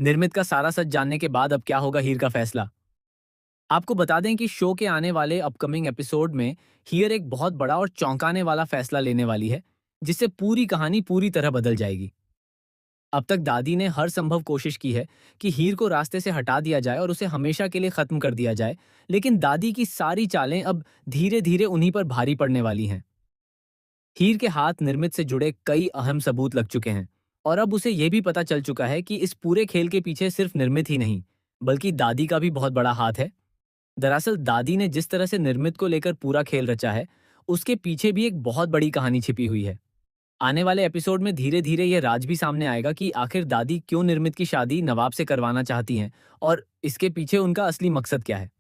निर्मित का सारा सच जानने के बाद अब क्या होगा हीर का फैसला? आपको बता दें कि शो के आने वाले अपकमिंग एपिसोड में हीर एक बहुत बड़ा और चौंकाने वाला फैसला लेने वाली है, जिससे पूरी कहानी पूरी तरह बदल जाएगी। अब तक दादी ने हर संभव कोशिश की है कि हीर को रास्ते से हटा दिया जाए और उसे हमेशा के लिए खत्म कर दिया जाए, लेकिन दादी की सारी चालें अब धीरे-धीरे उन्हीं पर भारी पड़ने वाली हैं। हीर के हाथ निर्मित से जुड़े कई अहम सबूत लग चुके हैं और अब उसे यह भी पता चल चुका है कि इस पूरे खेल के पीछे सिर्फ निर्मित ही नहीं, बल्कि दादी का भी बहुत बड़ा हाथ है। दरअसल दादी ने जिस तरह से निर्मित को लेकर पूरा खेल रचा है, उसके पीछे भी एक बहुत बड़ी कहानी छिपी हुई है। आने वाले एपिसोड में धीरे धीरे यह राज भी सामने आएगा कि आखिर दादी क्यों निर्मित की शादी नवाब से करवाना चाहती हैं और इसके पीछे उनका असली मकसद क्या है।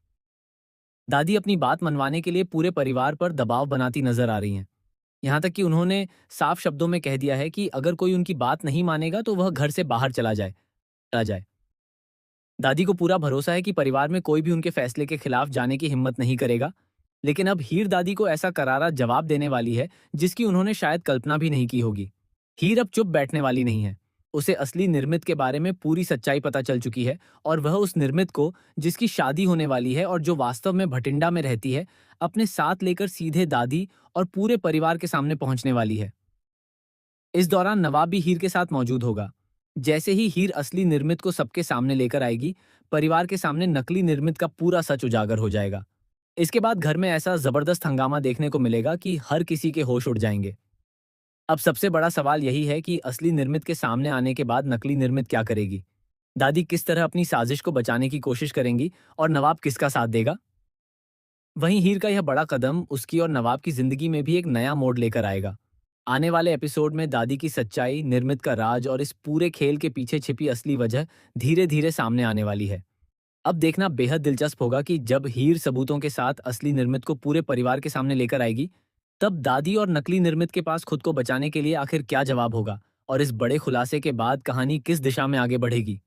दादी अपनी बात मनवाने के लिए पूरे परिवार पर दबाव बनाती नजर आ रही हैं। यहाँ तक कि उन्होंने साफ शब्दों में कह दिया है कि अगर कोई उनकी बात नहीं मानेगा तो वह घर से बाहर चला जाए। दादी को पूरा भरोसा है कि परिवार में कोई भी उनके फैसले के खिलाफ जाने की हिम्मत नहीं करेगा। लेकिन अब हीर दादी को ऐसा करारा जवाब देने वाली है जिसकी उन्होंने शायद कल्पना भी नहीं की होगी। हीर अब चुप बैठने वाली नहीं है। उसे असली निर्मित के बारे में पूरी सच्चाई पता चल चुकी है और वह उस निर्मित को, जिसकी शादी होने वाली है और जो वास्तव में भटिंडा में रहती है, अपने साथ लेकर सीधे दादी और पूरे परिवार के सामने पहुंचने वाली है। इस दौरान नवाब भी हीर के साथ मौजूद होगा। जैसे ही हीर असली निर्मित को सबके सामने लेकर आएगी, परिवार के सामने नकली निर्मित का पूरा सच उजागर हो जाएगा। इसके बाद घर में ऐसा जबरदस्त हंगामा देखने को मिलेगा कि हर किसी के होश उड़ जाएंगे। अब सबसे बड़ा सवाल यही है कि असली निर्मित के सामने आने के बाद नकली निर्मित क्या करेगी? दादी किस तरह अपनी साजिश को बचाने की कोशिश करेंगी और नवाब किसका साथ देगा? वहीं हीर का यह बड़ा कदम उसकी और नवाब की जिंदगी में भी एक नया मोड़ लेकर आएगा। आने वाले एपिसोड में दादी की सच्चाई, निर्मित का राज और इस पूरे खेल के पीछे छिपी असली वजह धीरे धीरे सामने आने वाली है। अब देखना बेहद दिलचस्प होगा कि जब हीर सबूतों के साथ असली निर्मित को पूरे परिवार के सामने लेकर आएगी, तब दादी और नकली निर्मित के पास खुद को बचाने के लिए आखिर क्या जवाब होगा और इस बड़े खुलासे के बाद कहानी किस दिशा में आगे बढ़ेगी।